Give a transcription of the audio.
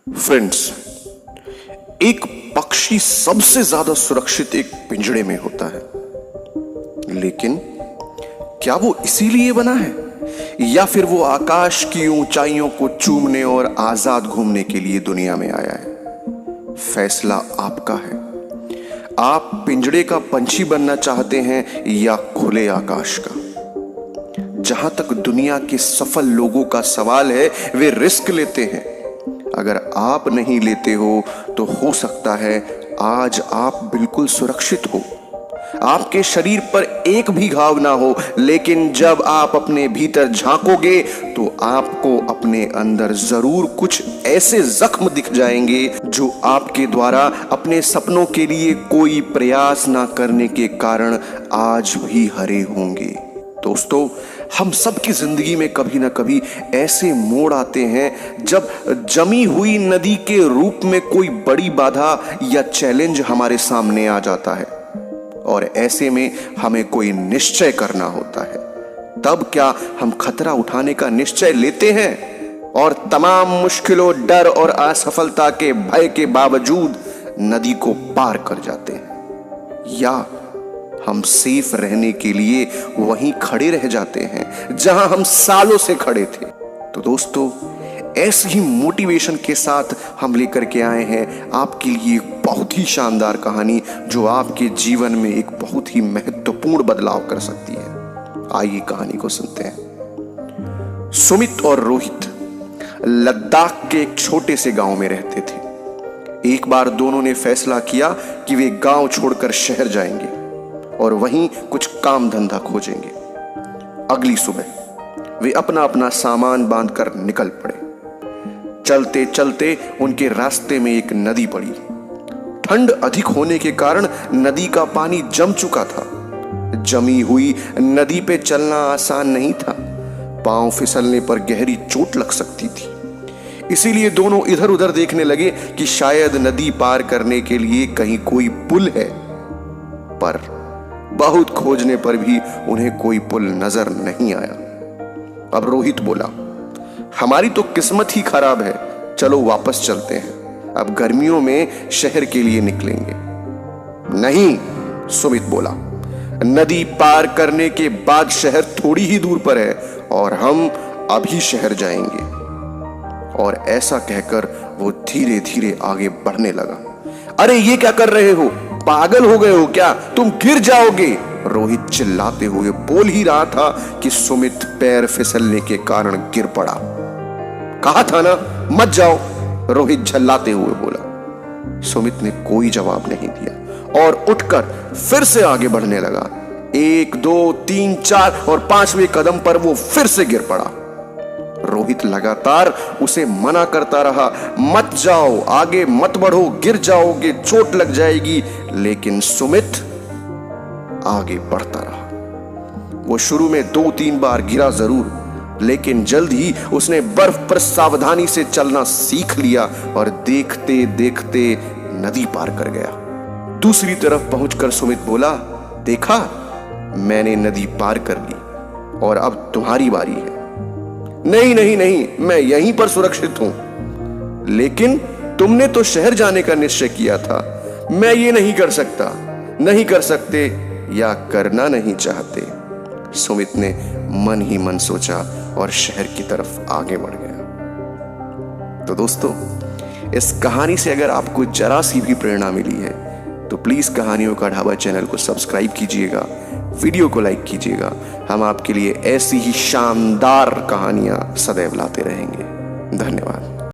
Friends, एक पक्षी सबसे ज्यादा सुरक्षित एक पिंजड़े में होता है, लेकिन क्या वो इसीलिए बना है या फिर वो आकाश की ऊंचाइयों को चूमने और आजाद घूमने के लिए दुनिया में आया है? फैसला आपका है। आप पिंजड़े का पंछी बनना चाहते हैं या खुले आकाश का? जहां तक दुनिया के सफल लोगों का सवाल है, वे रिस्क लेते हैं। अगर आप नहीं लेते हो तो हो सकता है आज आप बिल्कुल सुरक्षित हो, आपके शरीर पर एक भी घाव ना हो, लेकिन जब आप अपने भीतर झांकोगे तो आपको अपने अंदर जरूर कुछ ऐसे जख्म दिख जाएंगे जो आपके द्वारा अपने सपनों के लिए कोई प्रयास ना करने के कारण आज भी हरे होंगे। दोस्तों, हम सबकी जिंदगी में कभी ना कभी ऐसे मोड़ आते हैं जब जमी हुई नदी के रूप में कोई बड़ी बाधा या चैलेंज हमारे सामने आ जाता है और ऐसे में हमें कोई निश्चय करना होता है। तब क्या हम खतरा उठाने का निश्चय लेते हैं और तमाम मुश्किलों, डर और असफलता के भय के बावजूद नदी को पार कर जाते हैं, या हम सेफ रहने के लिए वहीं खड़े रह जाते हैं जहां हम सालों से खड़े थे? तो दोस्तों, ऐसी ही मोटिवेशन के साथ हम लेकर के आए हैं आपके लिए एक बहुत ही शानदार कहानी जो आपके जीवन में एक बहुत ही महत्वपूर्ण बदलाव कर सकती है। आइए कहानी को सुनते हैं। सुमित और रोहित लद्दाख के एक छोटे से गांव में रहते थे। एक बार दोनों ने फैसला किया कि वे गांव छोड़कर शहर जाएंगे और वहीं कुछ काम धंधा खोजेंगे। अगली सुबह वे अपना अपना सामान बांधकर निकल पड़े। चलते चलते उनके रास्ते में एक नदी पड़ी। ठंड अधिक होने के कारण नदी का पानी जम चुका था। जमी हुई नदी पे चलना आसान नहीं था। पांव फिसलने पर गहरी चोट लग सकती थी। इसीलिए दोनों इधर उधर देखने लगे कि शायद नदी पार करने के लिए कहीं कोई पुल है, पर बहुत खोजने पर भी उन्हें कोई पुल नजर नहीं आया। अब रोहित बोला, हमारी तो किस्मत ही खराब है, चलो वापस चलते हैं, अब गर्मियों में शहर के लिए निकलेंगे। नहीं, सुमित बोला, नदी पार करने के बाद शहर थोड़ी ही दूर पर है और हम अभी शहर जाएंगे। और ऐसा कहकर वो धीरे धीरे आगे बढ़ने लगा। अरे ये क्या कर रहे हो? पागल हो गए हो क्या? तुम गिर जाओगे, रोहित चिल्लाते हुए बोल ही रहा था कि सुमित पैर फिसलने के कारण गिर पड़ा। कहा था ना मत जाओ, रोहित झल्लाते हुए बोला। सुमित ने कोई जवाब नहीं दिया और उठकर फिर से आगे बढ़ने लगा। 1, 2, 3, 4 और 5वें कदम पर वो फिर से गिर पड़ा। रोहित लगातार उसे मना करता रहा, मत जाओ, आगे मत बढ़ो, गिर जाओगे, चोट लग जाएगी, लेकिन सुमित आगे बढ़ता रहा। वो शुरू में 2-3 बार गिरा जरूर, लेकिन जल्द ही उसने बर्फ पर सावधानी से चलना सीख लिया और देखते देखते नदी पार कर गया। दूसरी तरफ पहुंचकर सुमित बोला, देखा, मैंने नदी पार कर ली और अब तुम्हारी बारी है। नहीं नहीं नहीं, मैं यहीं पर सुरक्षित हूं। लेकिन तुमने तो शहर जाने का निश्चय किया था। मैं ये नहीं कर सकता। नहीं कर सकते या करना नहीं चाहते, सुमित ने मन ही मन सोचा और शहर की तरफ आगे बढ़ गया। तो दोस्तों, इस कहानी से अगर आपको जरा सी भी प्रेरणा मिली है तो प्लीज कहानियों का ढाबा चैनल को सब्सक्राइब कीजिएगा, वीडियो को लाइक कीजिएगा। हम आपके लिए ऐसी ही शानदार कहानियां सदैव लाते रहेंगे। धन्यवाद।